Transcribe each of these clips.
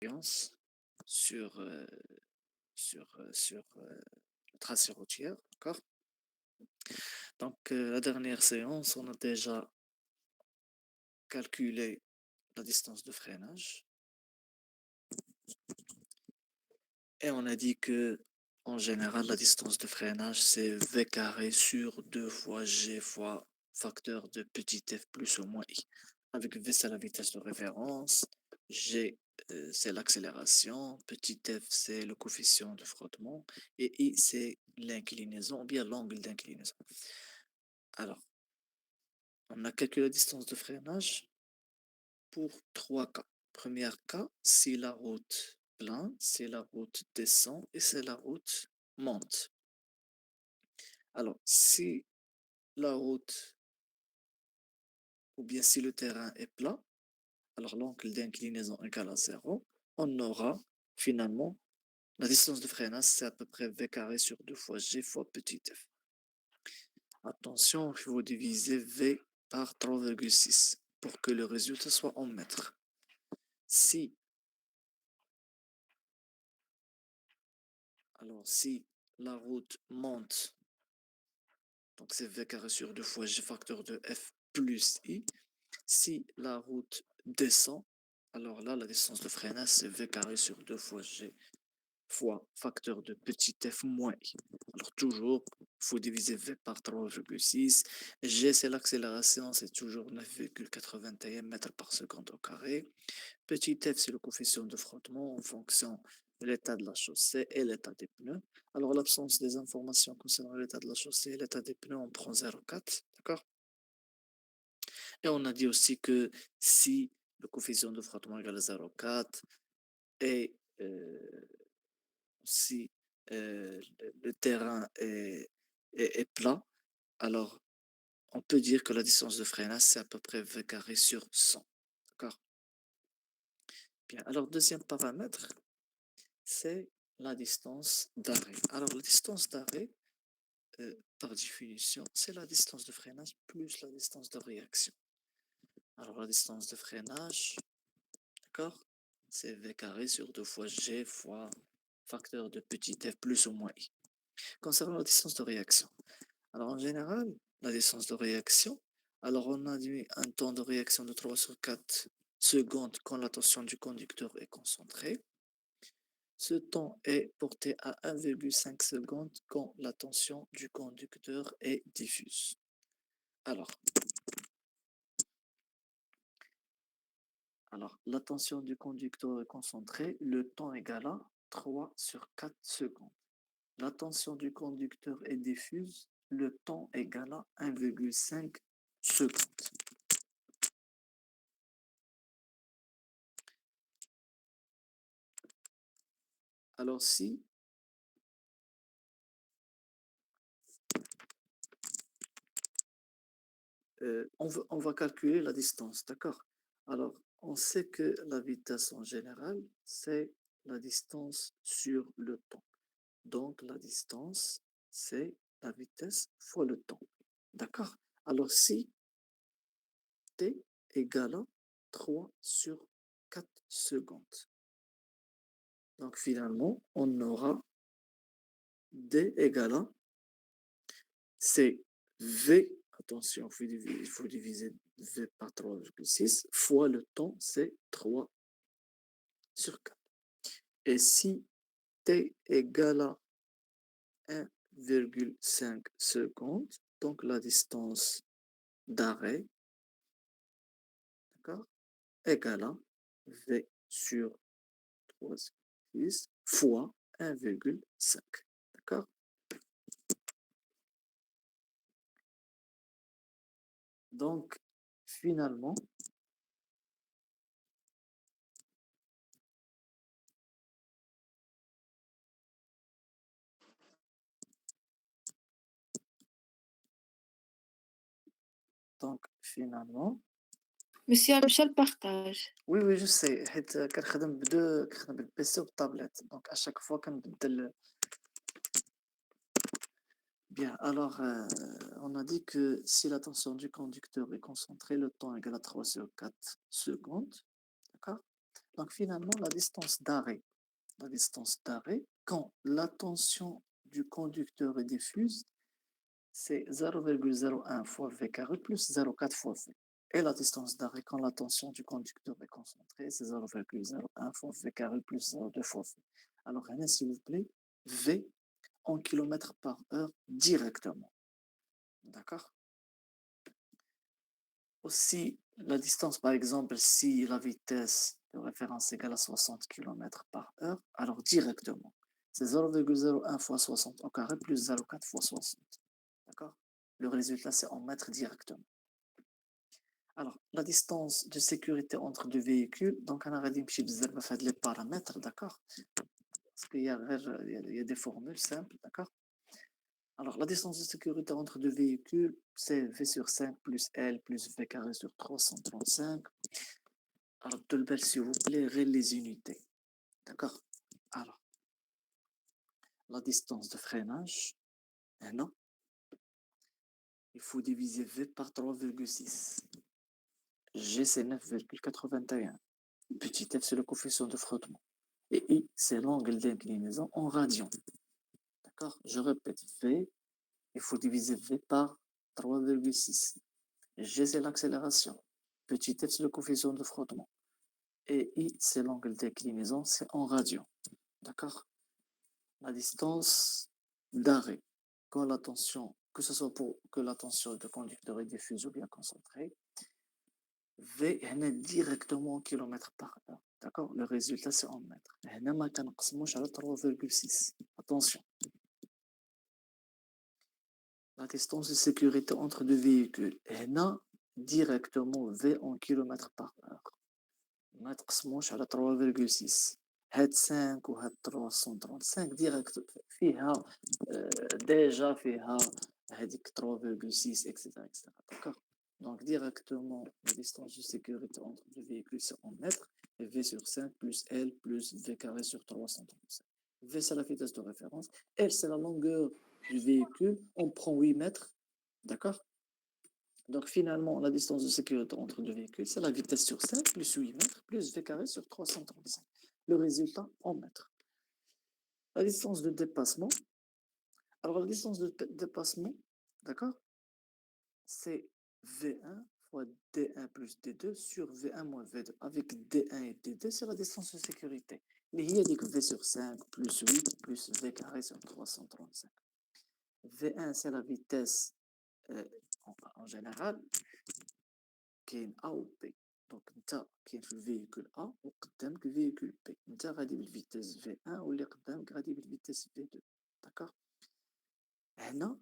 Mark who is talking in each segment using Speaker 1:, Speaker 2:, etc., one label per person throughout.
Speaker 1: expérience sur, le tracé routier, d'accord? Donc, la dernière séance, on a déjà calculé la distance de freinage et on a dit que, en général, la distance de freinage, c'est V carré sur 2 fois G fois facteur de petit f plus ou moins I. Avec V, c'est la vitesse de référence, G, c'est l'accélération, petit f, c'est le coefficient de frottement, et I, c'est l'inclinaison, ou bien l'angle d'inclinaison. Alors, on a calculé la distance de freinage pour 3 cas. Premier cas, si la route plaint, si la route descend et si la route monte. Alors, si la route ou bien si le terrain est plat, alors l'angle d'inclinaison égale à 0, on aura finalement la distance de freinage, c'est à peu près V carré sur 2 fois G fois petit f. Attention, il faut diviser V par 3,6 pour que le résultat soit en mètres. Si si la route monte, donc c'est V carré sur 2 fois G facteur de F plus I. Si la route descend, alors là, la distance de freinage, c'est V carré sur 2 fois G fois facteur de petit f moins I. Alors toujours, il faut diviser V par 3,6. G, c'est l'accélération, c'est toujours 9,81 mètres par seconde au carré. Petit f, c'est le coefficient de frottement en fonction de l'état de la chaussée et l'état des pneus. Alors, l'absence des informations concernant l'état de la chaussée et l'état des pneus, on prend 0,4, d'accord? Et on a dit aussi que si le coefficient de frottement égale à 0,4 et si le terrain est plat, alors on peut dire que la distance de freinage, c'est à peu près V carré sur 100, d'accord? Bien, alors deuxième paramètre, c'est la distance d'arrêt. Alors, la distance d'arrêt, par définition, c'est la distance de freinage plus la distance de réaction. Alors, la distance de freinage, d'accord, c'est V carré sur 2 fois G fois facteur de petit f plus ou moins I. Concernant la distance de réaction, alors en général, la distance de réaction, alors on a dit un temps de réaction de 3 sur 4 secondes quand la tension du conducteur est concentrée. Ce temps est porté à 1,5 secondes quand la tension du conducteur est diffuse. Alors, la tension du conducteur est concentrée, le temps égale à 3 sur 4 secondes. La tension du conducteur est diffuse, le temps égale à 1,5 secondes. Alors, si on va calculer la distance, d'accord? Alors, on sait que la vitesse en général, c'est la distance sur le temps. Donc, la distance, c'est la vitesse fois le temps. D'accord? Alors, si t égale à 3 sur 4 secondes, donc finalement, on aura d égale à, c'est v, attention, il faut diviser v par 3,6 fois le temps, c'est 3 sur 4. Et si t égale à 1,5 secondes, donc la distance d'arrêt, d'accord, égale à V sur 3,6 fois 1,5. D'accord? Donc, finalement, finalement,
Speaker 2: Monsieur مشى البارتاج.
Speaker 1: oui, oui, je sais, حيت كنخدم بالبيسي وبالطابلت, donc à chaque fois كنبدل. Bien, alors, on a dit que si la tension du conducteur est concentrée, le temps égale à 3 sur 4 secondes, d'accord? Donc finalement, la distance d'arrêt, quand la tension du conducteur est diffuse, c'est 0,01 fois V carré plus 0,4 fois V. Et la distance d'arrêt, quand la tension du conducteur est concentrée, c'est 0,01 fois V carré plus 0,2 fois V. Alors, s'il vous plaît, V en kilomètres par heure directement. D'accord? Aussi, la distance, par exemple, si la vitesse de référence égale à 60 km par heure, alors directement, c'est 0,01 fois 60 au carré plus 0,4 fois 60. D'accord? Le résultat, c'est en mètres directement. Alors, la distance de sécurité entre deux véhicules, donc on a dit les paramètres, d'accord? Parce qu'il y a des formules simples, d'accord? Alors, la distance de sécurité entre deux véhicules, c'est V sur 5 plus L plus V carré sur 335. Alors, Tolbel, s'il vous plaît, les unités. D'accord? Alors, la distance de freinage, non, il faut diviser V par 3,6. G, c'est 9,81. Petit f, c'est le coefficient de frottement. Et I, c'est l'angle d'inclinaison en radians. D'accord? Je répète, V, il faut diviser V par 3,6. G, c'est l'accélération. Petit f, c'est le coefficient de frottement. Et I, c'est l'angle d'inclinaison, c'est en radians. D'accord? La distance d'arrêt, quand la tension, que ce soit pour que la tension de conducteur est diffuse ou bien concentrée, V est directement en kilomètres par heure. D'accord? Le résultat, c'est en mètres. هنا ما كنقسموش على 3,6. Attention. La distance de sécurité entre deux véhicules. هنا directement V en kilomètres par heure. ما تقسموش على 3,6. هاد 5 وهاد 335 ديريكت فيها ديجا فيها هذيك 3,6 etc etc. D'accord? Donc directement la distance de sécurité entre deux véhicules c'est en mètres et V sur 5 plus L plus V carré sur 335. V c'est la vitesse de référence, L c'est la longueur du véhicule, on prend 8 mètres, d'accord? Donc finalement, la distance de sécurité entre deux véhicules, c'est la vitesse sur 5 plus 8 mètres plus V carré sur 335. Le résultat en mètres. La distance de dépassement. Alors la distance de dépassement, d'accord, c'est V1 fois D1 plus D2 sur V1 moins V2. Avec D1 et D2, c'est la distance de sécurité. Mais il y a des V sur 5 plus 8 plus V carré sur 335. V1, c'est la vitesse en général. كاين A و B. دونك انت كاين في الفيهيكول A وقدامك الفيهيكول B. انت غادي بالفيتيس V1 واللي قدامك غادي بالفيتيس V2. داكوغ؟ هنا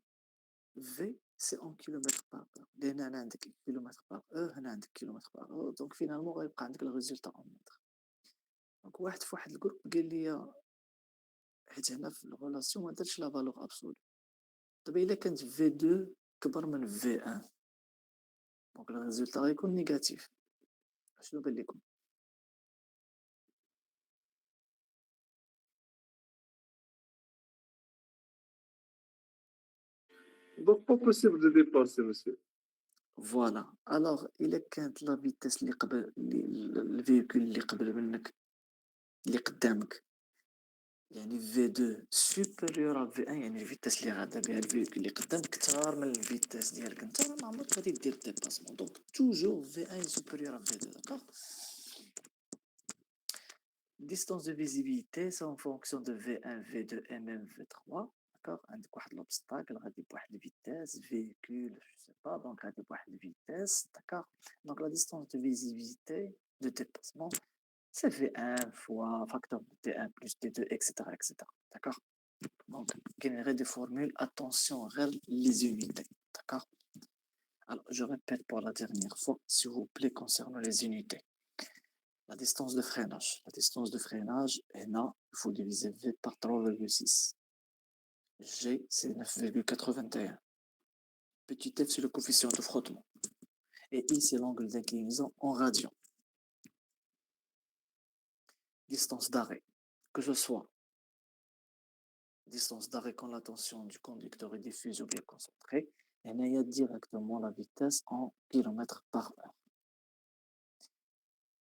Speaker 1: V سي اون كيلومتر بار اور، لان هنا عندك كيلومتر بار اور، هنا عندك كيلومتر بار اور، دونك فينالمون غيبقى عندك الريزولتا اون متر. دونك واحد في واحد الجروب قال لي، حيت هنا في الغولاسيون ما درتش لا فالور ابسولو، دابا الا كانت V2 كبر من V1 دونك الريزولتا غيكون نيجاتيف. شنو بان لكم؟
Speaker 3: Donc, pas possible de dépasser, monsieur.
Speaker 1: فوالا. الوغ الا كانت لا فيتاس اللي قبل الفيكول اللي قبل منك اللي قدامك يعني في 2 سوبيريور ا في 1، يعني الفيتاس اللي غادا بها الفيكول اللي قدامك كثار من الفيتاس ديالك انت، ما عمرك غادي دير ديباسمون. دونك توجور في 1 سوبيريور ا في 2. داكوغ؟ distance de visibilité c'est en fonction de V1 V2 et même V3. D'accord? عندك واحد l'obstacle غادي بواحد الفيتاس véhicule je sais pas donc غادي بواحد الفيتاس. D'accord? Donc la distance de visibilité de dépassement c'est V1 fois facteur de T1 plus T2 etc etc. D'accord? Donc générer des formules, attention les unités. D'accord? Alors je répète pour la dernière fois s'il vous plaît concernant les unités. La distance de freinage. La distance de freinage est là, il faut diviser V par 3,6. G, c'est 9,81. Petit f, c'est le coefficient de frottement. Et I, c'est l'angle d'inclinaison en radian. Distance d'arrêt. Que ce soit distance d'arrêt quand la tension du conducteur est diffuse ou bien concentrée, et il y a directement la vitesse en kilomètres par heure.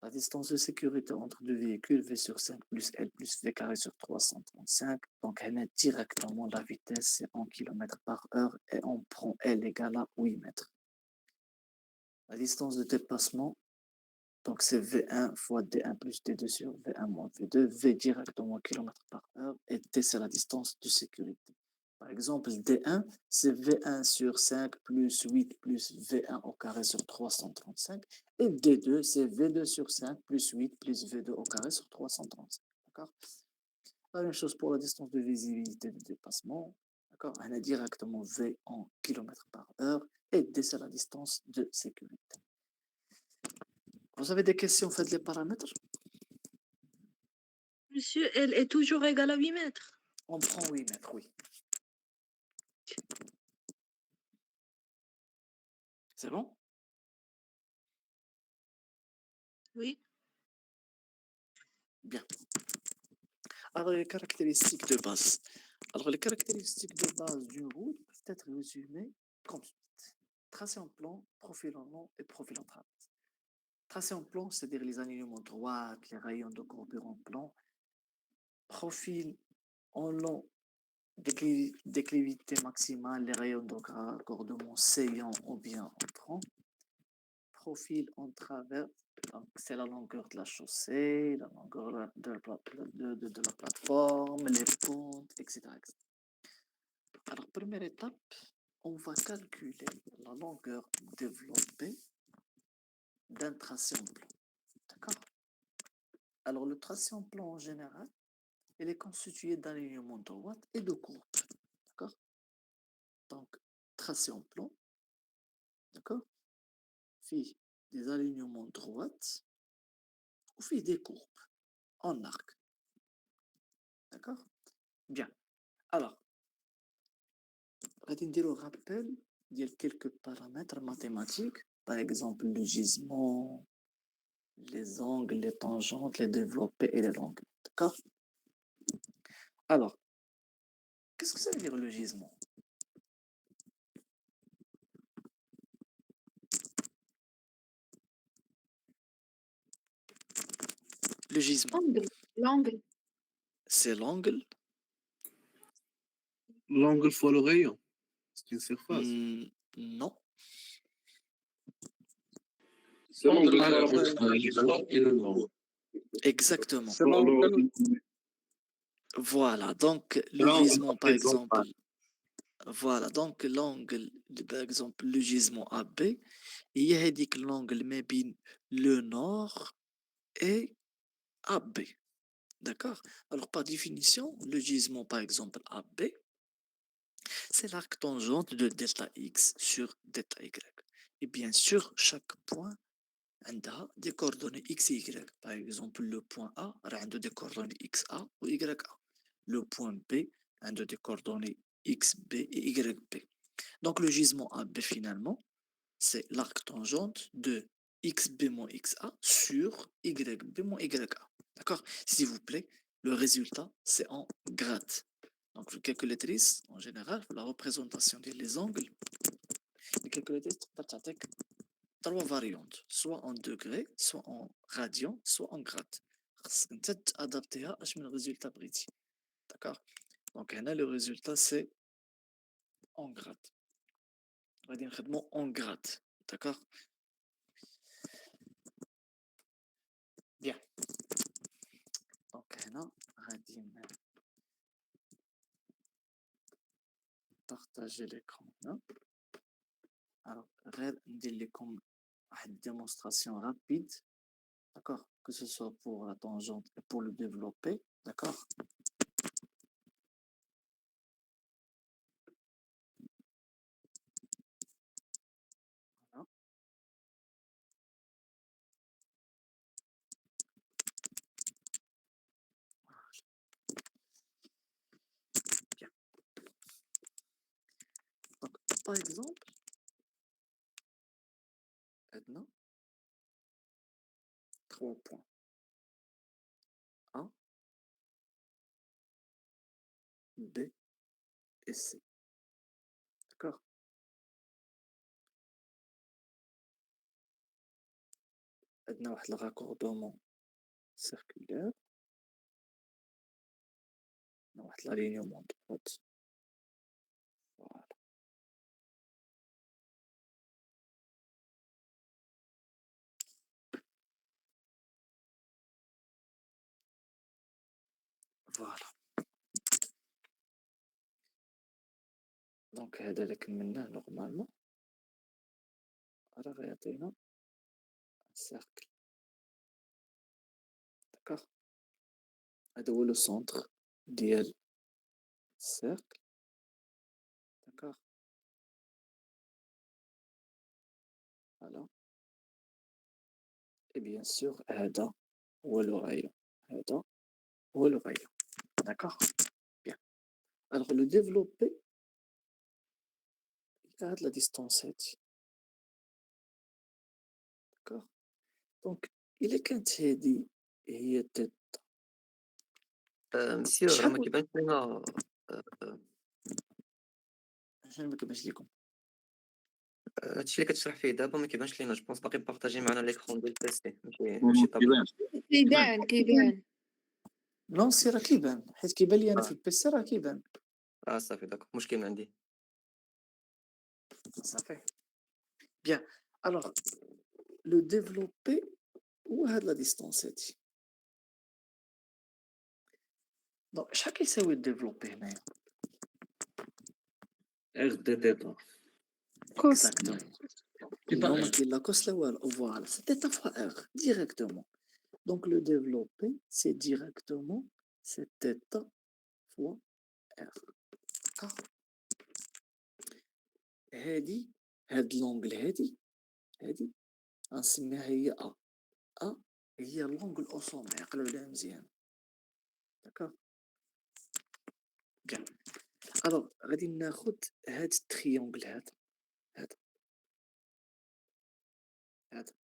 Speaker 1: La distance de sécurité entre deux véhicules, V sur 5 plus L plus V carré sur 335. Donc, elle est directement la vitesse, c'est en km par heure, et on prend L égale à 8 mètres. La distance de déplacement, donc c'est V1 fois D1 plus D2 sur V1 moins V2, V directement en km par heure, et T c'est la distance de sécurité. Par exemple, D1, c'est V1 sur 5 plus 8 plus V1 au carré sur 335. Et D2, c'est V2 sur 5 plus 8 plus V2 au carré sur 335. D'accord? La même chose pour la distance de visibilité de dépassement. D'accord? On a directement V en km par heure. Et D, c'est la distance de sécurité. Vous avez des questions? Faites les paramètres.
Speaker 4: Monsieur, elle est toujours égale à 8 mètres.
Speaker 1: On prend 8 mètres, oui. C'est bon?
Speaker 4: Oui.
Speaker 1: Bien. Alors, les caractéristiques de base. Alors, les caractéristiques de base d'une route peuvent être résumées comme suite. Tracé en plan, profil en long et profil en trapèze. Tracé en plan, c'est-à-dire les alignements droits, les rayons de courbure en plan. Profil en long, déclivité maximale, les rayons de raccordement saillants ou bien entrants. Profil en travers, c'est la longueur de la chaussée, la longueur de la plateforme, les pentes, etc., etc. Alors, première étape, on va calculer la longueur développée d'un tracé en plan. D'accord? Alors, le tracé en plan en général, il est constitué d'alignements droits et de courbes. D'accord? Donc, tracé en plan, d'accord? Fait des alignements droits ou fait des courbes en arc. D'accord? Bien. Alors, on va dire au rappel, il y a quelques paramètres mathématiques, par exemple le gisement, les angles, les tangentes, les développés et les longueurs. D'accord? Alors, qu'est-ce que ça veut dire le gisement? Le gisement,
Speaker 2: L'angle.
Speaker 1: c'est l'angle.
Speaker 3: L'angle fois le rayon. C'est une surface.
Speaker 1: Non.
Speaker 3: C'est l'angle
Speaker 1: Exactement.
Speaker 3: C'est l'angle.
Speaker 1: Voilà. Donc, le gisement, par exemple. Voilà. Donc, l'angle, par exemple, le gisement AB, il y a l'angle mais bien le nord et AB. D'accord? Alors, par définition, le gisement, par exemple, AB, c'est l'arc tangente de delta X sur delta Y. Et bien sûr, chaque point a des coordonnées X et Y. Par exemple, le point A a des coordonnées XA ou YA. Le point B a des coordonnées XB et YB. Donc, le gisement AB, finalement, c'est l'arc tangente de XB moins XA sur YB moins YA. D'accord? S'il vous plaît, le résultat, c'est en grade. Donc, le calculatrice, en général, la représentation des angles, le calculatrice, avec trois variantes, soit en degrés, soit en radians, soit en grade. C'est adapté à le résultat précis. D'accord? Donc, le résultat, c'est en grade. On va dire en grade. D'accord? Bien. Donc, on va partager l'écran. Alors, on comme une démonstration rapide. D'accord? Que ce soit pour la tangente et pour le développer. D'accord? Voilà. Bien. Donc, par exemple, maintenant, 3 points. A, B et C. D'accord? عندنا واحد الراكوردومون سيركولير، عندنا واحد لالينيومون دروات. فوالا فوالا. دونك هذا اللي كملناه نورمالمون راه غيعطينا سيركل. داكوغ، هذا هو لو سونتر ديال السيركل. داكوغ، فوالا. اي بيان سور هذا هو لو رايون، هذا هو لو رايون. داكوغ، بيان. الوغ لو ديفلوبي هاد لا ديستونس هادي. داكوغ، دونك إلا كانت هادي هي تيت،
Speaker 5: مسيو راه ما
Speaker 1: شحال
Speaker 5: كيبانش لينا. آه،
Speaker 1: شنو ما كيبانش ليكم؟
Speaker 5: هادشي اللي كتشرح فيه دابا ما كيبانش لينا. جو بونس باقي بارطاجي معنا ليكرون ديال البيسي، ماشي
Speaker 3: ما
Speaker 5: طابلو.
Speaker 3: كيبانش.
Speaker 2: كيبان.
Speaker 1: نو سي راه كيبان، حيت كيبان لي انا في
Speaker 5: اه
Speaker 1: البيسي راه كيبان.
Speaker 5: صافي داك مشكل من عندي.
Speaker 1: صافي بيان. الوغ لو ديفلوبي هو هاد لا ديستونس هادي. دونك شحال كيساوي الديفلوبي هنايا؟
Speaker 3: ار دي تيتا.
Speaker 2: كوس.
Speaker 1: اكزاكتومون.
Speaker 3: تيتا
Speaker 1: Non, mais
Speaker 3: ار.
Speaker 1: qui la cos la wall, voilà, c'était ta fois R, directement. Donc le développé, c'est directement cet état fois R. D'accord. هادي هاد لونجل هادي غنسميها هي A. A هي لونجل أوسومي، عقلوا عليها مزيان. داكوغ، بيان. الوغ غادي ناخد هاد التريونجل هذا، هذا هذا.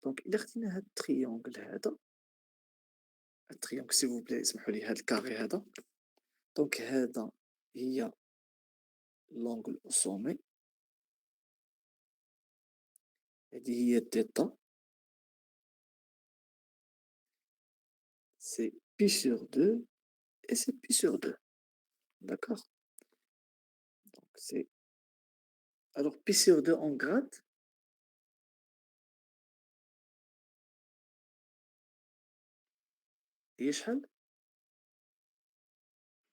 Speaker 1: دونك إلا خدينا هاد التريونجل هذا، التريونجل سي فو بلاي اسمحوا لي، هاد الكاري هذا. دونك هذا هي لونجل أوسومي، هادي هي تيتا، c'est pi sur 2 et c'est pi sur 2. D'accord. Donc c'est. Alors pi sur 2 en grade, هي شحال؟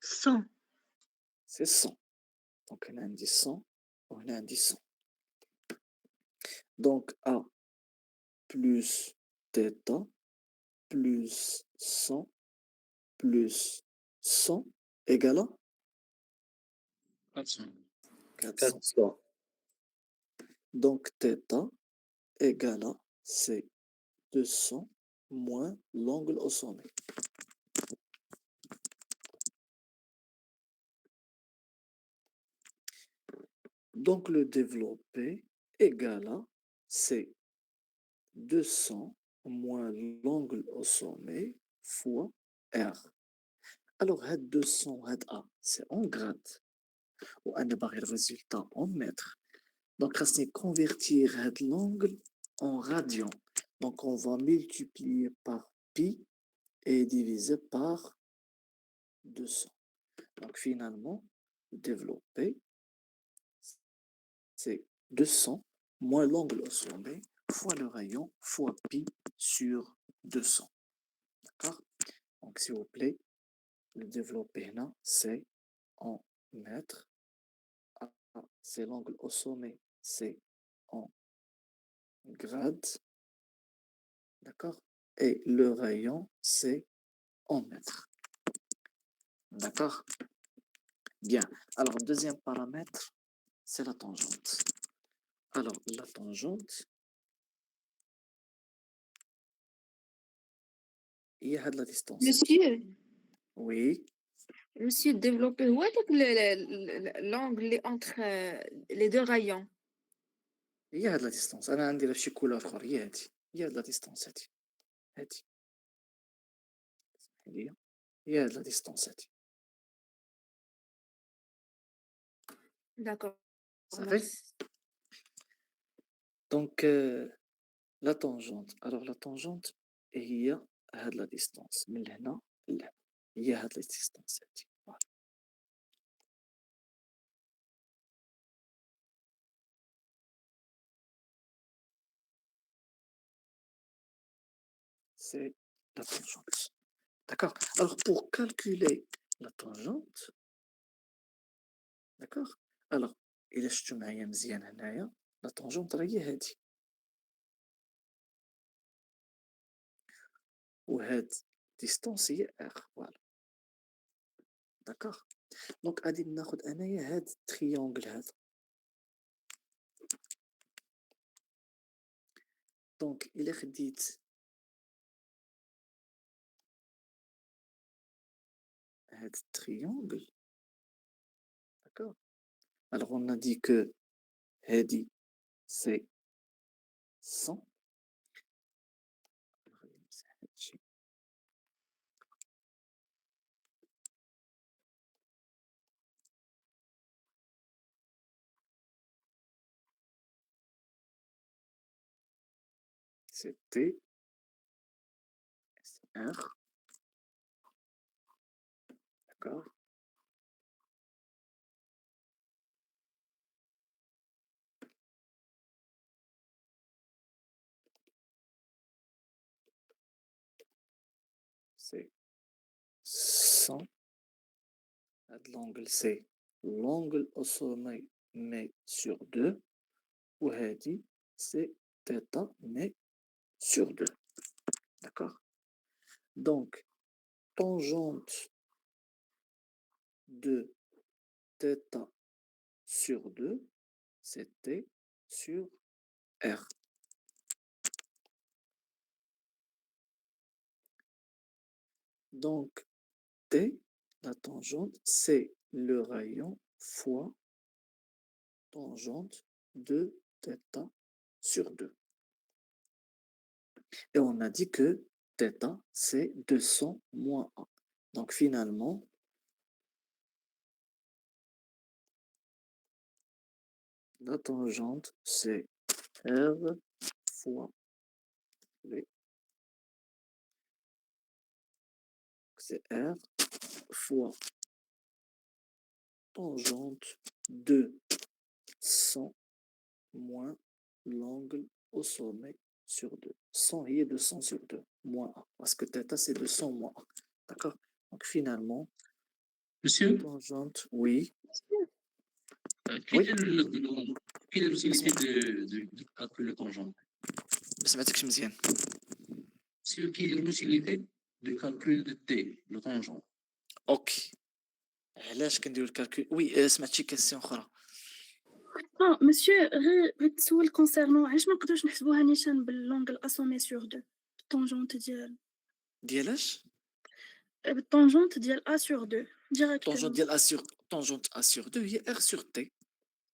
Speaker 4: 100.
Speaker 1: C'est 100. Donc هنا عندي 100 وهنا عندي 100. Donc A plus θ plus 100 plus 100 égale à
Speaker 3: 400.
Speaker 1: 400. Donc θ égale à c'est 200 moins l'angle au sommet. Donc le développé égale à c'est 200 moins l'angle au sommet fois R. Alors, 200, A, c'est en grade. Ou on a le résultat en mètres. Donc, c'est convertir l'angle en radian. Donc, on va multiplier par pi et diviser par 200. Donc, finalement, développer, c'est 200 moins l'angle au sommet fois le rayon fois pi sur 200. D'accord? Donc, s'il vous plaît, le développé là, c'est en mètres. A, c'est l'angle au sommet, c'est en grade. D'accord? Et le rayon, c'est en mètres. D'accord? Bien. Alors, deuxième paramètre, c'est la tangente. Alors, la tangente, il y a de la distance. Oui.
Speaker 2: Monsieur, développer où est l'angle entre les deux rayons?
Speaker 1: Il y a de la distance. أنا عندي شي كولور أخرى هي هادي. Il y a de la distance هادي. هادي. Il y a de la distance هادي.
Speaker 2: D'accord,
Speaker 1: صافي.
Speaker 2: merci.
Speaker 1: دونك لا طونجونت، الوغ لا طونجونت هي هاد لا ديستونس من لهنا لهنا، هي هاد لا ديستونس هادي، فوالا. C'est la tangente. D'accord? Alors, pour calculer la tangente, d'accord? Alors, إلا شفتو معايا مزيان هنايا، لا tangente راه هي هادي، وهاد ديستونس هي R، فوالا. d'accord. دونك غادي ناخد انايا هاد التريونغل هذا. دونك إلا خديت هاد التريونغل، d'accord. Alors on a dit que هادي c'est 100. غادي نمسح هادشي. c'est T, c'est R, d'accord. C'est 100. هاد l'angle c'est l'angle au sommet mais sur 2. وهادي c'est θ mais sur 2. D'accord? Donc, tangente de θ sur 2, c'est T sur R. Donc, T, la tangente, c'est le rayon fois tangente de θ sur 2. Et on a dit que θ, c'est 200 moins 1. Donc, finalement, la tangente, c'est R fois V. C'est R fois tangente de 100 moins l'angle au sommet sur 2. 100 et 200 sur 2, moins 1. Parce que θ, c'est 200 moins 1. D'accord? Donc finalement,
Speaker 3: Monsieur,
Speaker 1: tangente, oui.
Speaker 3: quelle
Speaker 1: Oui,
Speaker 3: est quelle est l'utilité de calculer le tangent?
Speaker 1: ما سمعتكش مزيان.
Speaker 3: C'est quelle est l'utilité de calcul de T, le tangent?
Speaker 1: اوكي. علاش كنديرو الكالكول؟ وي سمعت شي كاستيون اخرى.
Speaker 6: مسيو غير تسول كونسيرنون علاش ما نقدروش نحسبوها نيشان باللونغل اسومي سور دو الطونجونت
Speaker 1: ديالاش؟
Speaker 6: بالطونجونت ديال ا سور دو
Speaker 1: طونجونت
Speaker 6: ديريكتومون
Speaker 1: ديال طونجونت ا سور 2 هي ار سور تي.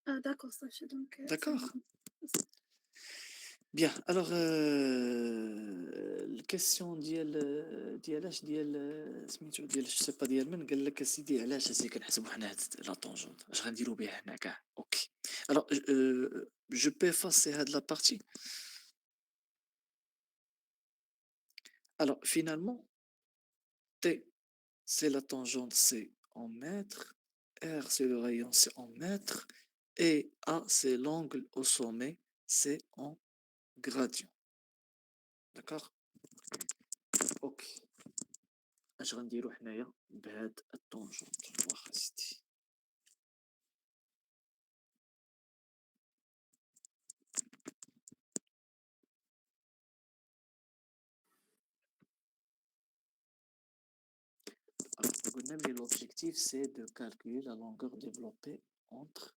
Speaker 6: داكور صافي دونك
Speaker 1: D'accord. Bien, alors الكاستيون ديالاش سميتو ديال جو سي با ديال من قال لك اسيدي علاش اسي كنحسبو حنا هاد لا طونجونت اش غنديرو بها هنا كاع. اوكي. alors je peux effacer هاد la partie. Alors finalement T c'est la tangente, c'est en mètres, R c'est le rayon, c'est en mètres, et A c'est l'angle au sommet, c'est en gradient. D'accord? اوكي. اش غنديرو حنايا بهاد الطونجونت؟ واخا سيدي. قلنا بلي l'objectif c'est de calculer la longueur développée entre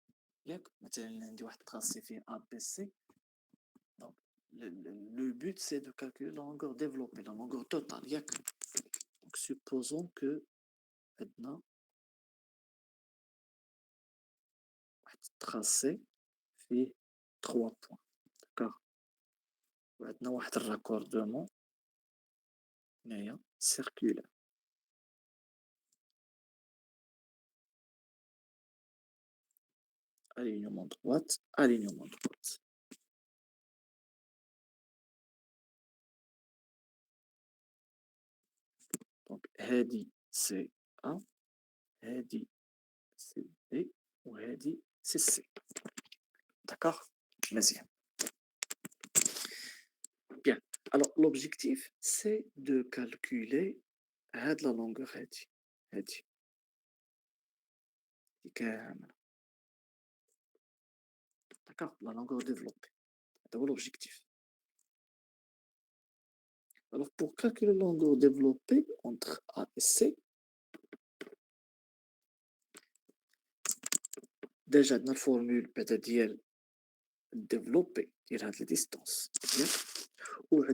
Speaker 1: ياك مثلا عندي واحد tracé فيه ABC. Donc le but c'est de calculer la longueur développée, la longueur totale ياك. Donc supposons que عندنا واحد tracé فيه 3 points. D'accord? وعندنا واحد الراكوردمون هنايا circulaire. alignement droite, alignement droite. Donc, هادي c'est A, هادي c'est B, ou هادي c'est C. D'accord? مزيان. Bien. Alors, l'objectif, c'est de calculer la longueur هادي. هادي. كاملة. D'accord? La longueur développée. C'est l'objectif. Alors, pour calculer la longueur développée entre A et C, déjà, dans la formule ديال développée ديال هاد la distance. Ou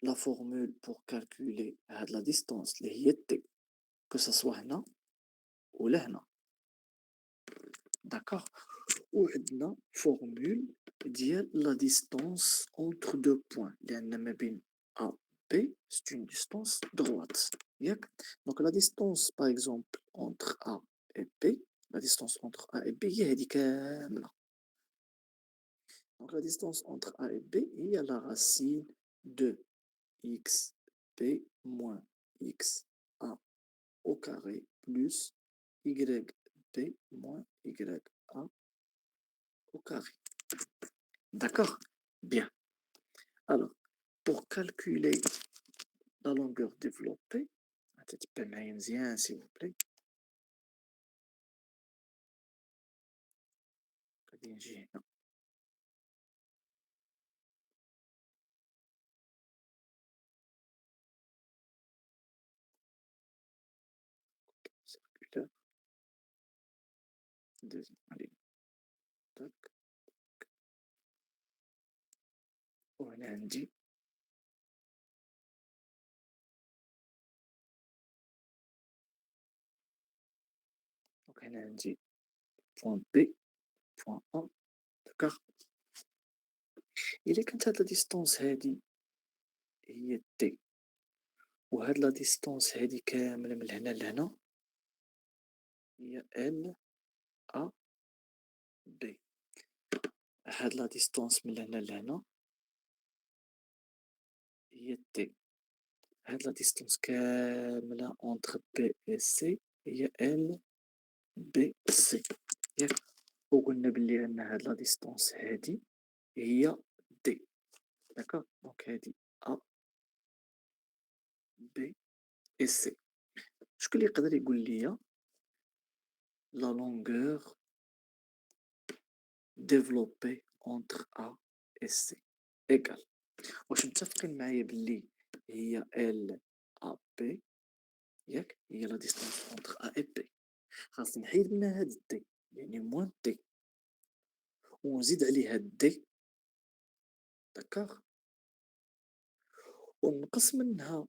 Speaker 1: la formule pour calculer la distance اللي هي T, que ce soit هنا ou هنا. D'accord? Ou عندنا formule ديال la distance entre deux points لأن ما بين A B c'est une distance droite. Donc la distance par exemple entre A et B, la distance entre A et B هي هذه كاملة. Donc la distance entre A et B هي la racine de x b moins x a au carré plus y b moins y a au carré. D'accord? Bien. Alors, pour calculer la longueur développée, s'il vous plaît. Circulaire. Deuxième. Allez. Tac. On a un dit. Donc, on a un dit. Point B, point A. D'accord? Il est quand la distance هذه هي T. وهاد لا ديستونس هادي كاملة من هنا لهنا هي ال ا بي. هاد لا ديستونس من هنا لهنا هي تي. هاد لا ديستونس كاملة اونتر بي و سي هي ال بي سي. ياك؟ وقلنا بلي ان هاد لا ديستونس هادي هي دي. داكوغ؟ دونك هادي ا بي et C. شكون اللي يقدر يقول لي la longueur développée entre A et C égale. واش متفقين معايا بلي هي ال ا بي ياك هي لا ديستانس entre A et B. خاصني نحيد منها هاد دي يعني موان دي ونزيد عليها دي. داكوغ؟ ونقص منها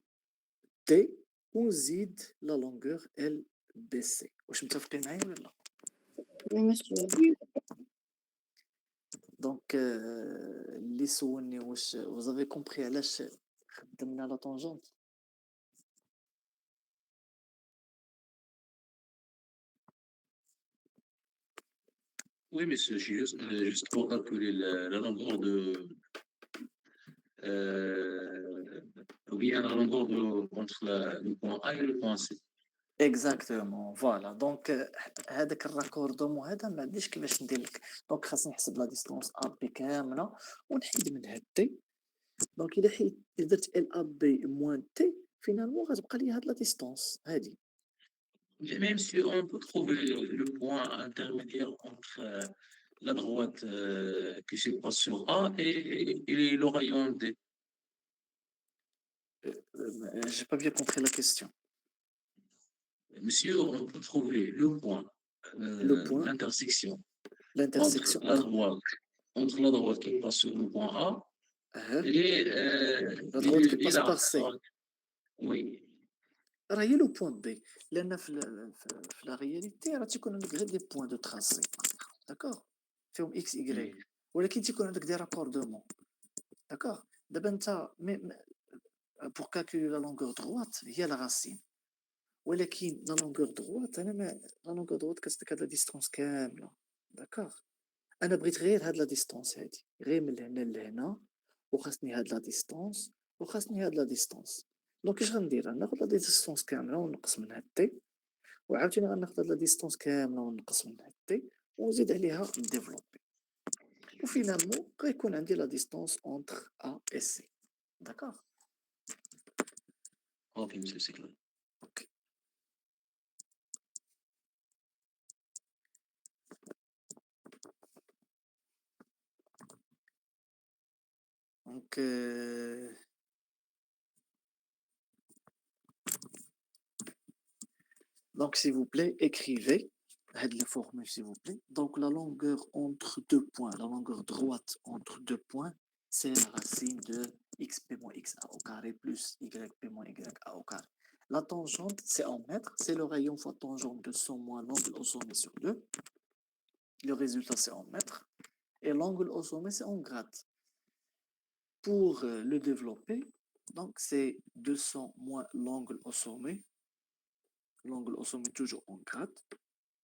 Speaker 1: دي ونزيد لا لونغور ال بي سي. واش متفقين معايا ولا لا؟
Speaker 2: Oui, monsieur.
Speaker 1: دونك اللي سولني واش vous avez compris علاش خدمنا لا طونجونت.
Speaker 3: Oui, monsieur, juste pour calculer la longueur de. Ou bien la longueur entre le point A et le point C.
Speaker 1: اكزاكتومون فوالا. دونك هذاك الراكوردومون هذا ما عنديش كيفاش ندير لك. دونك خاصني نحسب لا ديستونس ا بي كامله ونحيد منها تي. دونك الا حيد درت ال ا بي موان تي فينالمون غتبقى لي هاد لا ديستونس هادي.
Speaker 3: Même si on peut trouver le point intermédiaire entre la droite qui se passe sur A et le rayon D.
Speaker 1: J'ai pas bien compris la question.
Speaker 3: Monsieur, on peut trouver le point,
Speaker 1: Le point,
Speaker 3: l'intersection
Speaker 1: l'intersection
Speaker 3: entre la droite qui passe sur le point A et
Speaker 1: la droite qui
Speaker 3: et
Speaker 1: passe par C.
Speaker 3: Oui.
Speaker 1: راه هي لو بوين بي لان في لا رياليتي راه تيكون عندك غير دي بوين دو تراسي. داكوغ؟ فيهم اكس ايغريك ولكن تيكون عندك دي راكوردومون. داكوغ؟ دابا انت بور كالكولي لا لونغور دروات هي لا راسين ولكن لا لونغور دغوات انا ما لا لونغور دغوات كتصدق هاد لا ديستونس كامله. داكوغ، انا بغيت غير هاد لا ديستونس هادي، غير من هنا لهنا، وخاصني هاد لا ديستونس، وخاصني هاد لا ديستونس. دونك اش غندير؟ غناخد لا ديستونس كامله ونقص منها تي، وعاوتاني غناخد هاد لا ديستونس كامله ونقص منها تي، ونزيد عليها نديفلوبي، وفينالمون غيكون عندي لا ديستونس اونتر ا et سي. داكوغ.
Speaker 3: اوكي مسيو سي كلير.
Speaker 1: اوكي. دونك donc s'il vous plaît, écrivez la formule s'il vous plaît. Donc la longueur entre deux points, la longueur droite entre deux points, c'est la racine de xp moins xa au carré plus yp moins ya au carré. La tangente, c'est en mètres, c'est le rayon fois tangente de 100 moins l'angle au sommet sur 2. Le résultat, c'est en mètres. Et l'angle au sommet, c'est en grade. Pour le développer, donc c'est 200 moins l'angle au sommet. L'angle au sommet toujours en grade,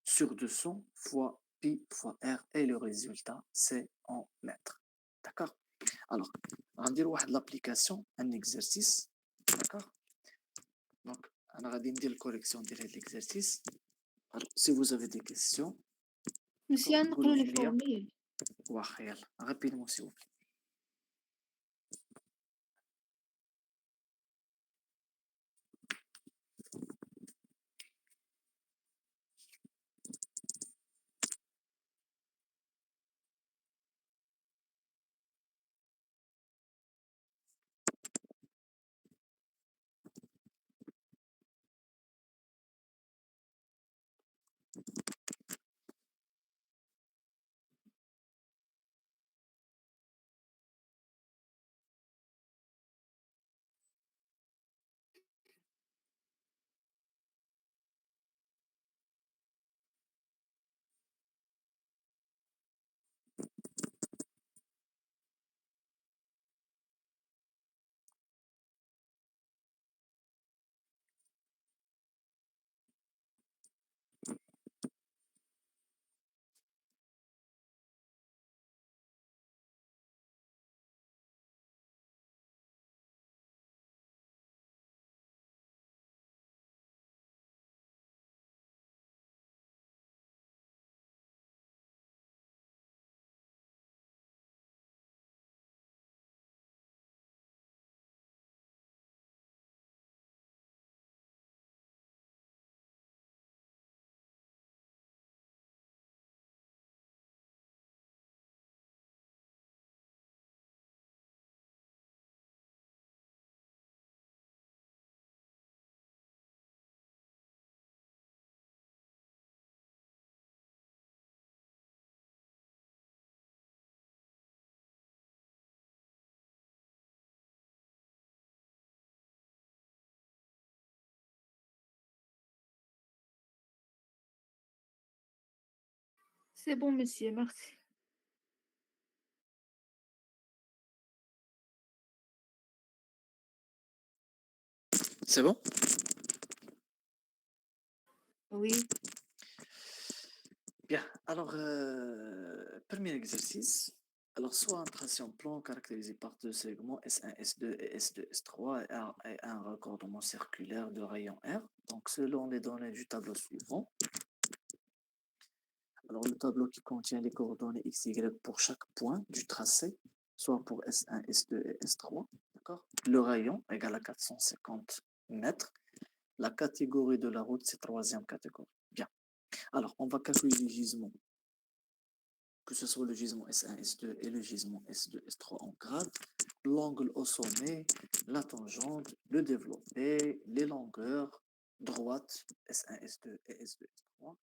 Speaker 1: sur 200 fois pi fois r, et le résultat c'est en mètres. D'accord? Alors, on va dire l'application, un exercice. D'accord? Donc, on va dire la correction de l'exercice. Alors, si vous avez des questions,
Speaker 2: monsieur نقولوا لي فورميل.
Speaker 1: rapidement s'il vous plaît.
Speaker 2: C'est bon monsieur, merci.
Speaker 1: C'est bon?
Speaker 2: Oui.
Speaker 1: Bien, alors, premier exercice. Alors, soit un tracé en plan caractérisé par deux segments S1, S2 et S2, S3 et un raccordement circulaire de rayon R. Donc, selon les données du tableau suivant. Alors, le tableau qui contient les coordonnées X, Y pour chaque point du tracé, soit pour S1, S2 et S3. D'accord? Le rayon égale à 450 mètres. La catégorie de la route, c'est troisième catégorie. Bien. Alors, on va calculer les gisements, que ce soit le gisement S1, S2 et le gisement S2, S3 en grade, l'angle au sommet, la tangente, le développé, les longueurs droites S1, S2 et S2, S3.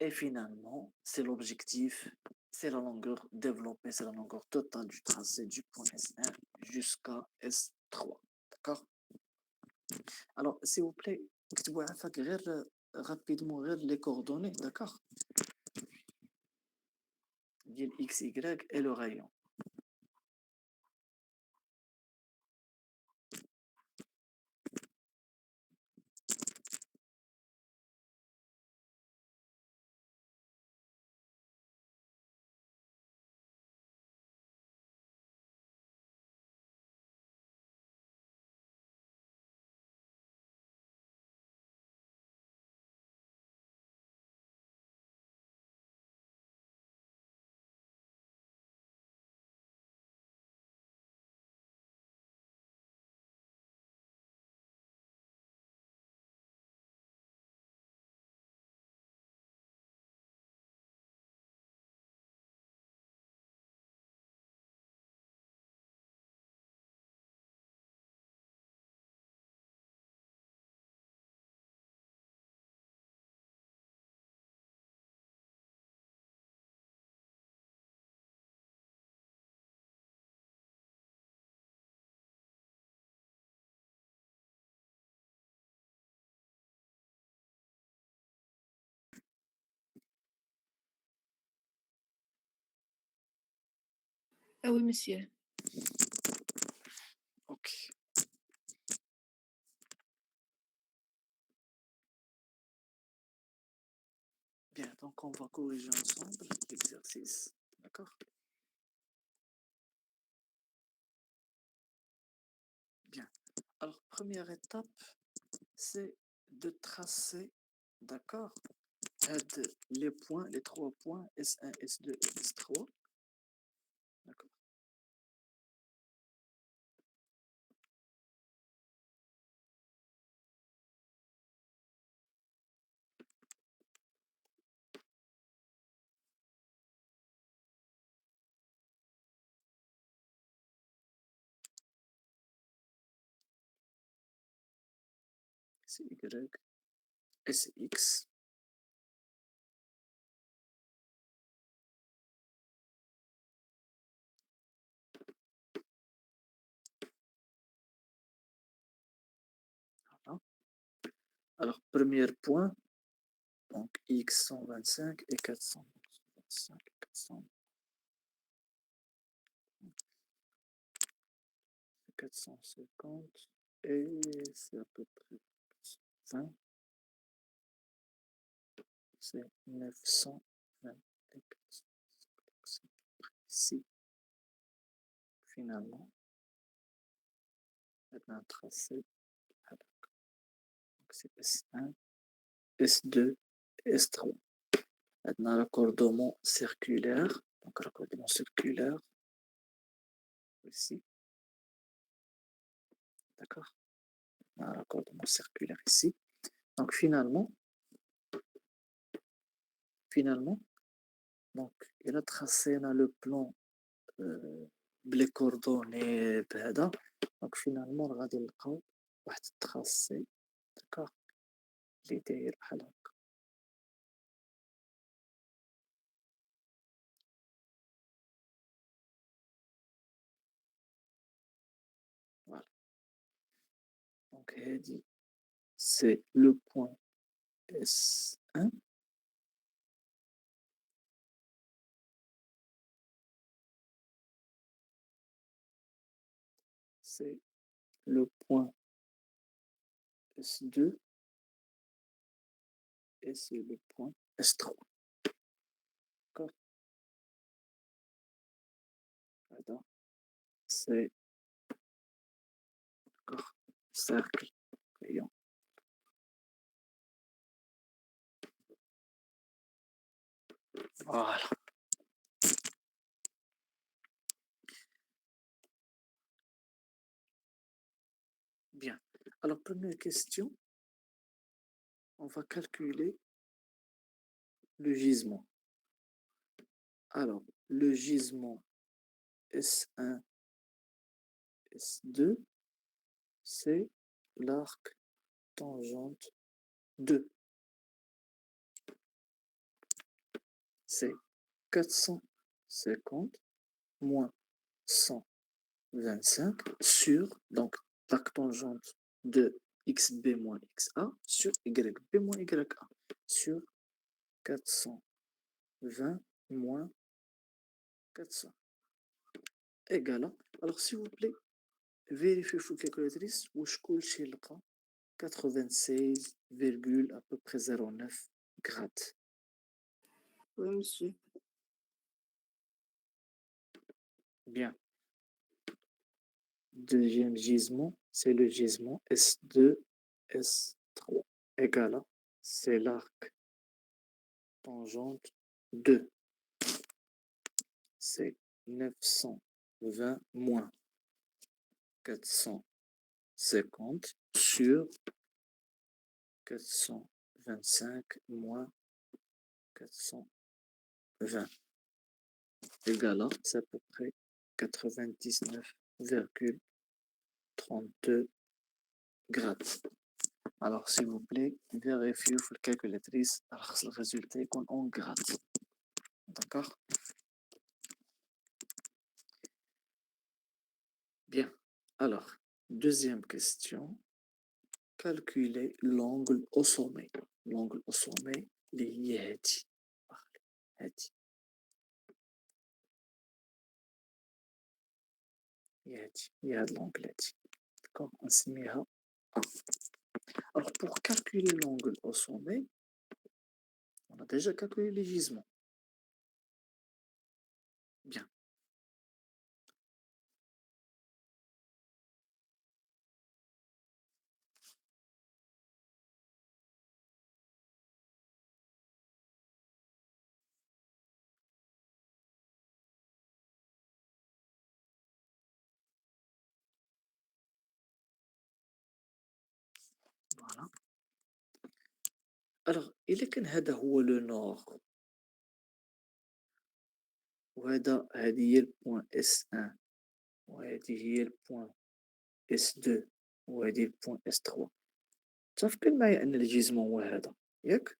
Speaker 1: Et finalement, c'est l'objectif, c'est la longueur développée, c'est la longueur totale du tracé du point S1 jusqu'à S3. D'accord? Alors, s'il vous plaît, rapidement les coordonnées, d'accord? X, Y et le rayon.
Speaker 2: Ah oui, monsieur.
Speaker 1: Ok. Bien, donc on va corriger ensemble l'exercice. D'accord? Bien. Alors, première étape, c'est de tracer, d'accord, les points, les 3 points, S1, S2 et S3. D'accord. C'est Y, S, X. Voilà. Alors, premier point, donc X 125 et 400. 125 et 400. 450 et c'est à peu près 20, c'est 920 et 400. C'est à peu près ici, finalement, maintenant tracé. Donc c'est S1, S2, S3. Maintenant, raccordement circulaire. Donc, raccordement circulaire ici. D'accord? Un raccordement circulaire ici. Donc, finalement, donc, il a tracé dans le plan les coordonnées بعدا. Donc, finalement, غادي نلقاو واحد التراسي. D'accord? اللي داير بحال هكا. Voilà. Donc, هادي c'est le point S1. C'est le point S2 et c'est le point S3. D'accord? Voilà. C'est d'accord. Cercle, rayon. Voilà. Bien. Alors, première question, on va calculer le gisement. Alors, le gisement S1, S2, c'est l'arc tangente 2. C'est 450 moins 125 sur, donc, l'arc tangente de XB moins XA sur YB moins YA sur 420 moins 400 égale à, alors s'il vous plaît, vérifiez sur calculatrice où je coule chez le cas 96, à peu près 09 grades.
Speaker 2: Oui, monsieur.
Speaker 1: Bien. Deuxième gisement, c'est le gisement S2, S3 égale à, c'est l'arc tangente 2. C'est 920 moins 450 sur 425 moins 420 égale à, c'est à peu près 99,32 grades. Alors, s'il vous plaît, vérifiez sur la calculatrice le résultat en grades. D'accord? Bien. Alors, deuxième question. Calculer l'angle au sommet. L'angle au sommet, اللي هي هادي. هي هادي هي هاد l'angle هادي داكوغ نسميها A. Alors pour calculer l'angle au sommet, on a déjà calculé les gisements. Bien. Voilà. Alors, إلا كان هذا هو لو نور هذه هي البوان S1 وهذه هي البوان S2 وهذه البوان S3 متفقين معايا أن الجسم هو هذا ياك؟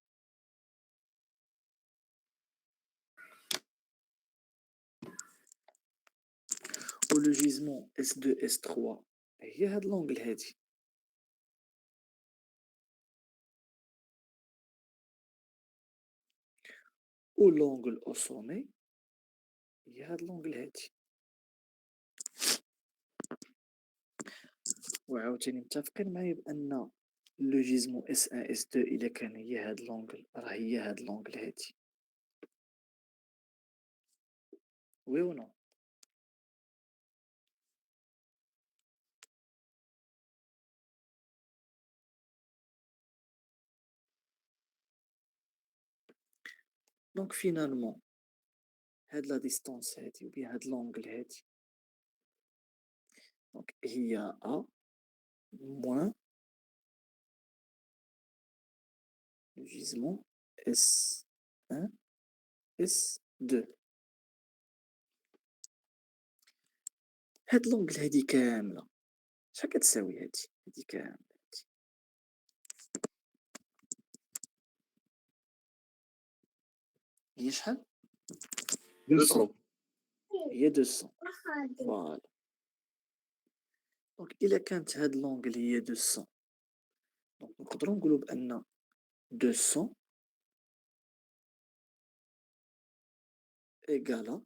Speaker 1: ولو جيزمون S2 S3 هي هاد لونغل هادي و لونغل أو سومي هي هاد لونغل هادي وعاوتاني متفقين معايا بأن لو جيزمون S1 S2 إلا كان هي هاد لونغل راه هي هاد لونغل هادي وي و نو دونك فينالمون هاد لا ديستونس هادي و بيان هاد لونغل هادي دونك هي A moins le gisement S1 S2 هاد لونغل هادي كاملة شحال كتساوي هادي كاملة هادي هي شحال
Speaker 5: 200.
Speaker 1: هي 200 فوالا دونك إلا كانت هاد لونغل هي 200 دونك نقدرو نقولو بأن 200 égale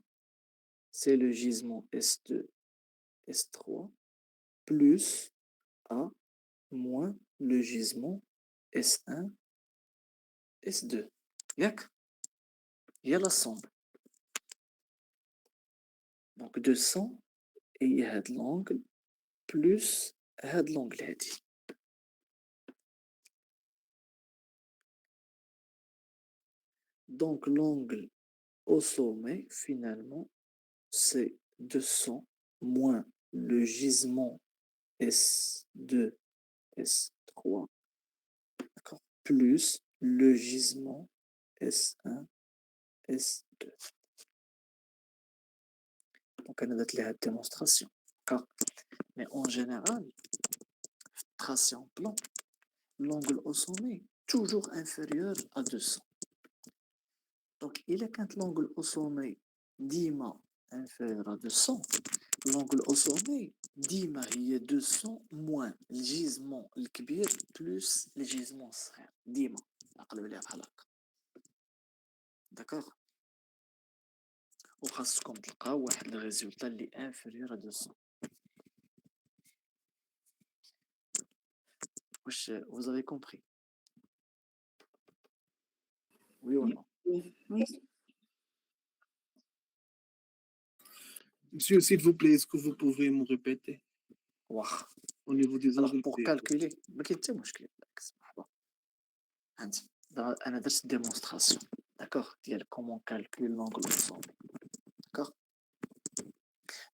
Speaker 1: c'est le gisement S2 S3 plus A moins le gisement S1 S2 ياك هي لا somme دونك 200 هي هاد لونغل بلس هاد لونغل هادي donc l'angle au sommet finalement c'est 200 moins le gisement S2 S3 d'accord plus le gisement S1 S2 donc أنا درت ليها الديمونستراسيون d'accord mais en général tracé en plan l'angle au sommet toujours inférieur à 200 donc إلا كانت l'angle au sommet ديما inférieur à 200 l'angle au sommet ديما هي 200 moins الجيزمون الكبير plus الجيزمون الصغير ديما نقلب عليها بحال هكا داكوغ وخاصكم تلقاو واحد الريزولتا اللي inférieur à 200 واش vous avez compris oui ou non
Speaker 7: Monsieur, s'il vous plaît, est-ce que vous pouvez me répéter
Speaker 1: واخ
Speaker 7: au niveau des
Speaker 1: alors
Speaker 7: angles
Speaker 1: pour
Speaker 7: P?
Speaker 1: calculer ما كاين حتى مشكل بالعكس مرحبا هانتي دابا انا درت ديمونستراسيون داكوغ ديال كومون كالكول لونغل او سومي داكوغ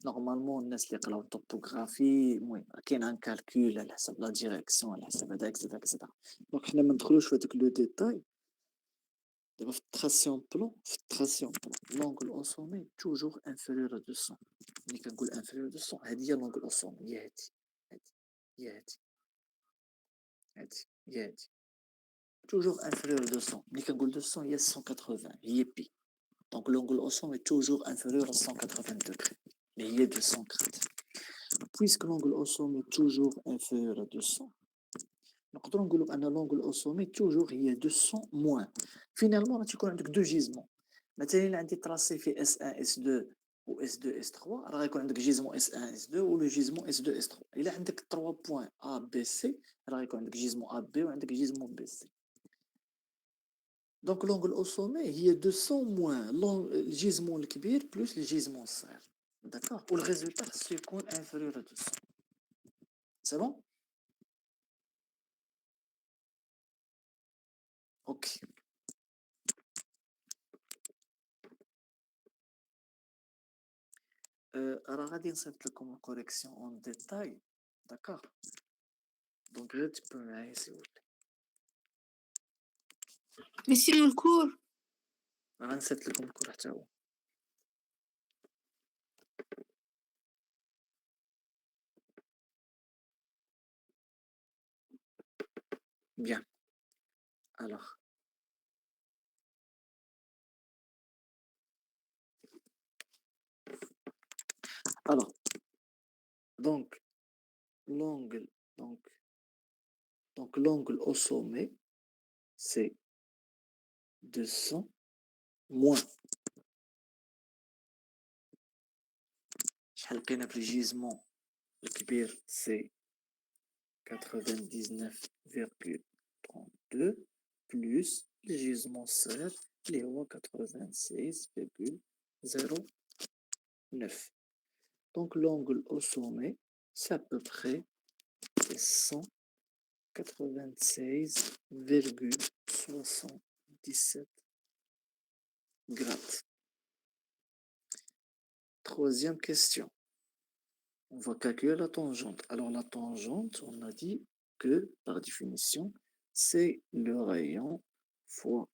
Speaker 1: نورمالمون الناس اللي قراو الطوبوغرافي المهم كاين ان كالكول على حسب لا ديريكسيون على حسب هذاك اكسيتيرا دونك حنا ما ندخلوش في هذاك لو ديتاي دابا في التراسيون بلون لونغل او سومي توجور انفيريور ا 200 ملي كنقول انفيريور 200 هذه هي لونغل او سومي هي هادي هي هادي توجور انفيريور 200 ملي كنقول 200 هي 180 هي بي دونك لونغل او سومي توجور انفيريور ا 180 دوغري اللي هي 200 غراد puisque l'angle au sommet est toujours inférieur à 200 نقدروا نقولوا بان لونغل او سومي توجور هي 200 موان فينالمون راه تيكون عندك دو جيزمون مثلا الا عندي تراسي في اس 1 اس 2 ou S2, S3, alors il y a le gisement S1, S2 ou le gisement S2, S3. Il y a 3 points A, B, C, alors il y a le gisement AB ou le gisement BC. Donc l'angle au sommet, il y a 200 moins le gisement le kbir plus le gisement serre. D'accord? Ou le résultat, c'est inférieur à 200. C'est bon? Ok. Alors, on va simplement une correction en détail. D'accord? Donc, là, tu peux me s'il vous plaît.
Speaker 2: Mais sinon, le cours.
Speaker 1: Alors, on va faire le cours. Bien. Alors, donc, l'angle, donc l'angle au sommet, c'est 200 moins. شحال كاينه في الجيزمون الكبير c'est 99,32 plus le gisement serre اللي هو 96,09. Donc l'angle au sommet, c'est à peu près 196,77 grades. Troisième question. On va calculer la tangente. Alors la tangente, on a dit que par définition, c'est le rayon fois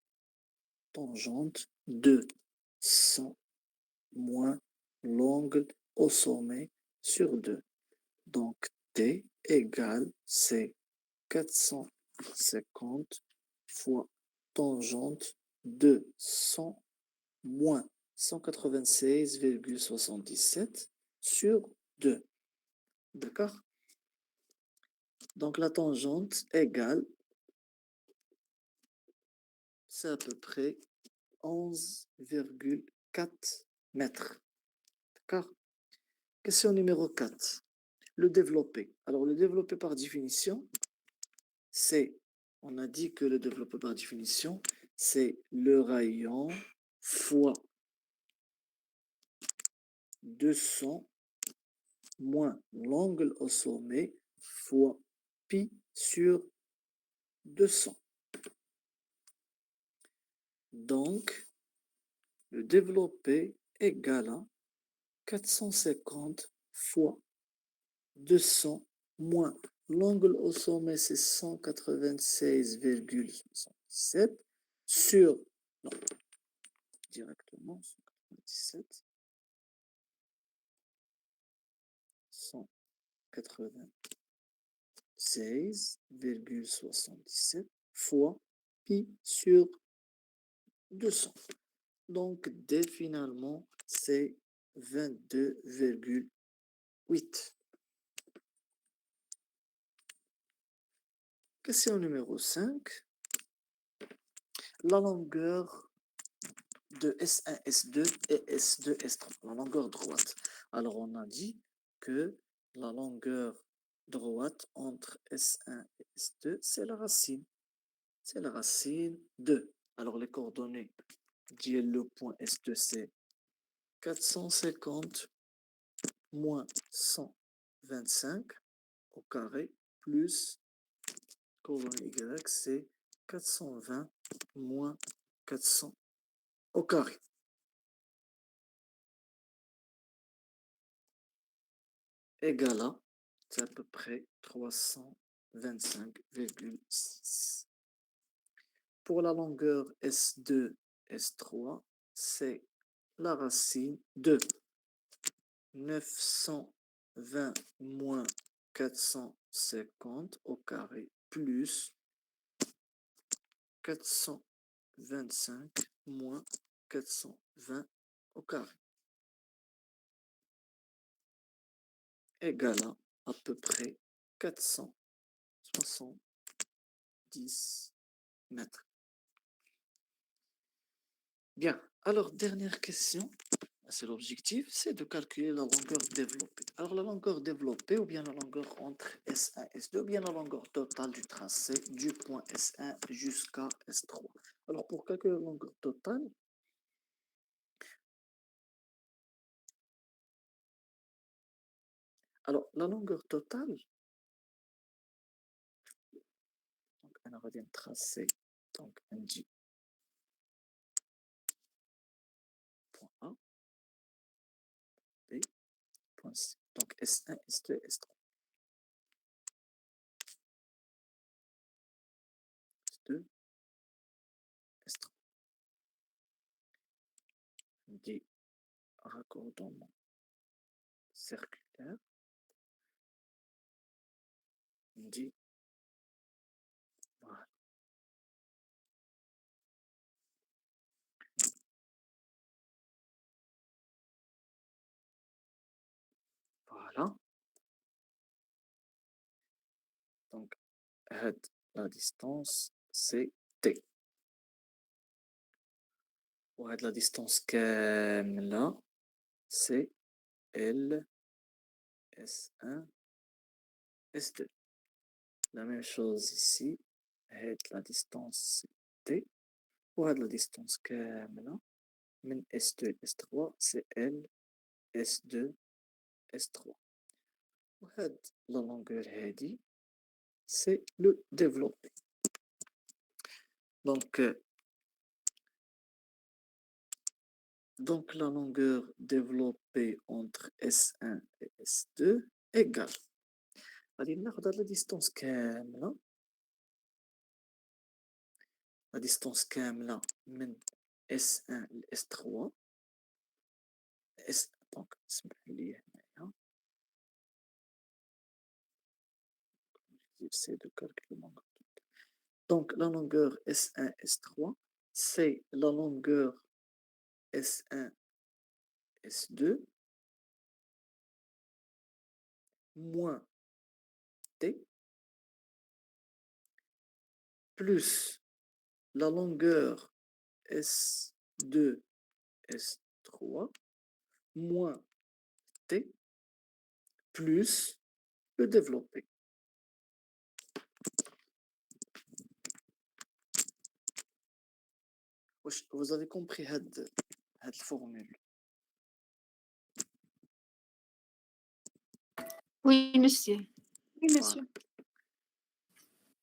Speaker 1: tangente de 100 moins l'angle au sommet sur 2. Donc T égale c'est 450 fois tangente de 100 moins 196,77 sur 2. D'accord? Donc la tangente égale, c'est à peu près 11,4 mètres. D'accord? Question numéro 4. Le développé. Alors le développé par définition, c'est, on a dit que le développé par définition, c'est le rayon fois 200 moins l'angle au sommet fois pi sur 200. Donc, le développé égale à 450 fois 200 moins l'angle au sommet, c'est 196,67 sur, non, directement, 197, 196,77 fois pi sur 200. Donc, D finalement, c'est 22,8. Question numéro 5. La longueur de S1, S2 et S2, S3. La longueur droite. Alors, on a dit que la longueur droite entre S1 et S2, c'est la racine. C'est la racine de. Alors, les coordonnées le point S2, c'est 450 moins 125 au carré plus coordonnée Y, c'est 420 moins 400 au carré. Égal à, c'est à peu près 325,6. Pour la longueur S2, S3, c'est la racine de 920 moins 450 au carré plus 425 moins 420 au carré. Égal à peu près 470 mètres. Bien, alors dernière question. c'est l'objectif, c'est de calculer la longueur développée. Alors, la longueur développée, ou bien la longueur entre S1 et S2, ou bien la longueur totale du tracé du point S1 jusqu'à S3. Alors, pour calculer la longueur totale, alors, la longueur totale, donc, on va dire tracé, donc, on dit point A, B, point C. Donc, S1, S2, S3. S2, S3. On dit raccordement circulaire. On dit voilà. Voilà. Donc, la distance, c'est T. Ouais, la distance كاملة, c'est L, S1, S2. La même chose ici. La distance, c'est T. Ouais, la distance كاملة من S2 et S3, c'est L, S2, S3. Ouais, la longueur هذه, c'est le développé. Donc, la longueur développée entre S1 et S2 égale. غادي ناخذ هاد la distance كاملة من S1 ل S3 donc اسمح لي هنايا j'essaie de calculer mon donc la longueur S1 S3 c'est la longueur S1 S2 moins T plus la longueur S2 S3 moins T plus le développé. Vous avez compris cette formule?
Speaker 2: Oui, monsieur.
Speaker 6: Oui,
Speaker 1: Voilà.
Speaker 6: monsieur.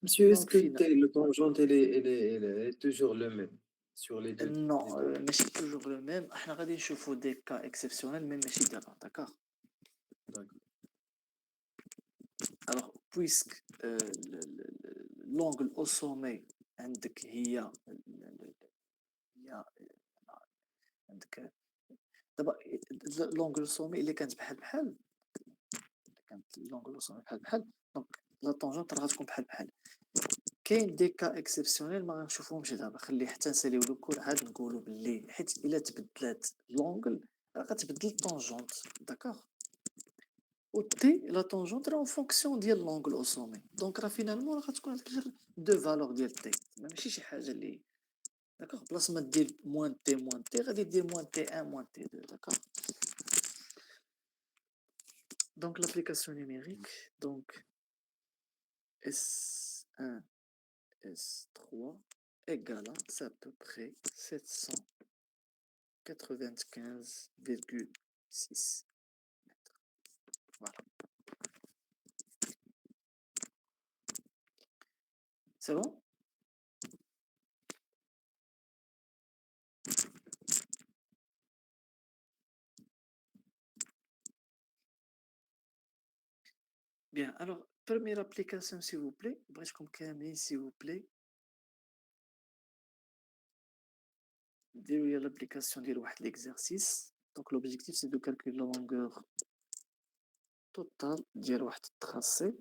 Speaker 5: Monsieur, est-ce
Speaker 1: Donc,
Speaker 5: que le tangente, elle est toujours le même sur les deux?
Speaker 1: non,
Speaker 5: les deux.
Speaker 1: mais c'est toujours le même. احنا غادي نشوفوا des cas exceptionnels, mais ماشي دابا, d'accord?
Speaker 5: D'accord.
Speaker 1: Alors, puisque l'angle au sommet عندك هي عندك دابا l'angle au sommet اللي كانت بحال كانت l'angle au sommet بحال دونك لا طونجونت راه غتكون بحال كاين دي كا اكسبسيونيل ما غنشوفوهمش دابا خلي حتى نساليو لو كور عاد نقولوا باللي حيت الا تبدلات لونغل راه غتبدل الطونجونت داكوغ و تي لا طونجونت راه اون فونكسيون ديال لونغل او سومي دونك راه فينالمون راه غتكون عندك غير دو فالور ديال تي ماشي شي حاجه اللي داكوغ بلاص ما دير موان تي غادي دير موان تي 1 موان تي 2 داكوغ دونك l'application numérique donc S1 S3 égale à, c'est à peu près 795,6 mètres. Voilà. C'est bon? Bien, alors, première application, s'il vous plaît. Bref, comme Camille, s'il vous plaît. Dérouiller l'application de l'exercice. Donc, l'objectif, c'est de calculer la longueur totale de tracé.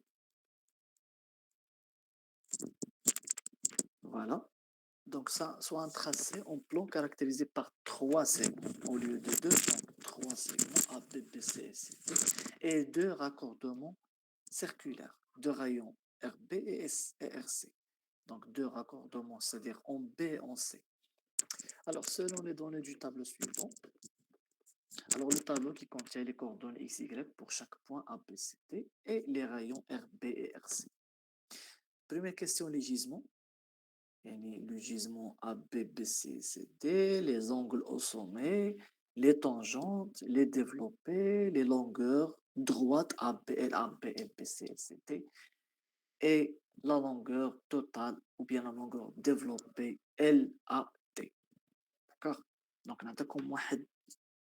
Speaker 1: Voilà. Donc, ça, soit un tracé en plan caractérisé par 3 segments au lieu de 2. Donc, 3 segments A, B, B, C et C, D. Et 2 raccordements circulaires de rayons RB et RC. Donc, 2 raccordements, c'est-à-dire en B et en C. Alors, selon les données du tableau suivant, Alors, le tableau qui contient les coordonnées x, y pour chaque point A, B, C, D et les rayons R, B et R, C. Première question, les gisements. Le gisement A, B, B, C, C, D, les angles au sommet, les tangentes, les développés, les longueurs droite A, B, L, B, C, L, C, D et la longueur totale ou bien la longueur développée L, A, D. D'accord? Donc, نعطيكم واحد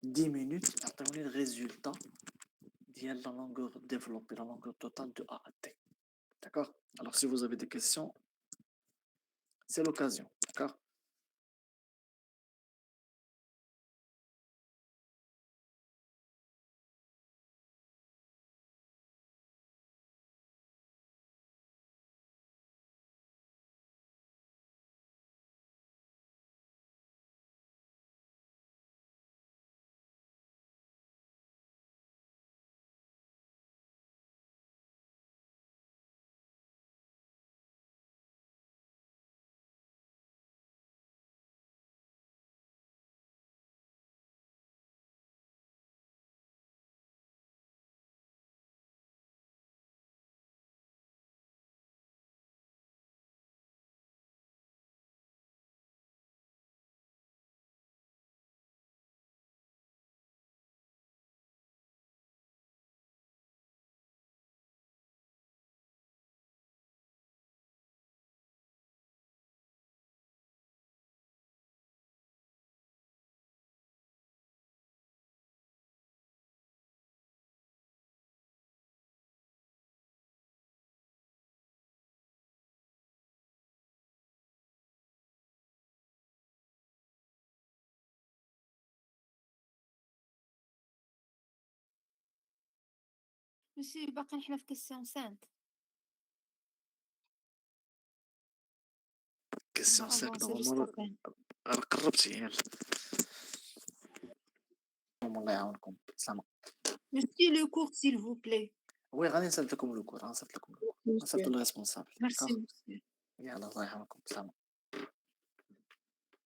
Speaker 1: 10 minutes تعطيوني الريزولتا ديال la longueur développée, la longueur totale de A à D. D'accord? Alors, si vous avez des questions, c'est l'occasion. D'accord?
Speaker 2: ماشي باقي حنا في question 5
Speaker 1: Question
Speaker 2: on va
Speaker 1: 5,
Speaker 2: avancer
Speaker 1: normalement,
Speaker 2: jusqu'à fin.
Speaker 1: قربتي يلا. الله يعاونكم. سلام.
Speaker 2: Monsieur le cours, s'il vous plaît.
Speaker 1: وي غادي نصيفط لكم الكور، غنصيفط لكم الكور،
Speaker 2: Monsieur.
Speaker 1: نصيفط للريسبونسابل.
Speaker 2: Merci,
Speaker 1: داكوغ؟
Speaker 2: monsieur.
Speaker 1: يلا الله يعاونكم. سلام.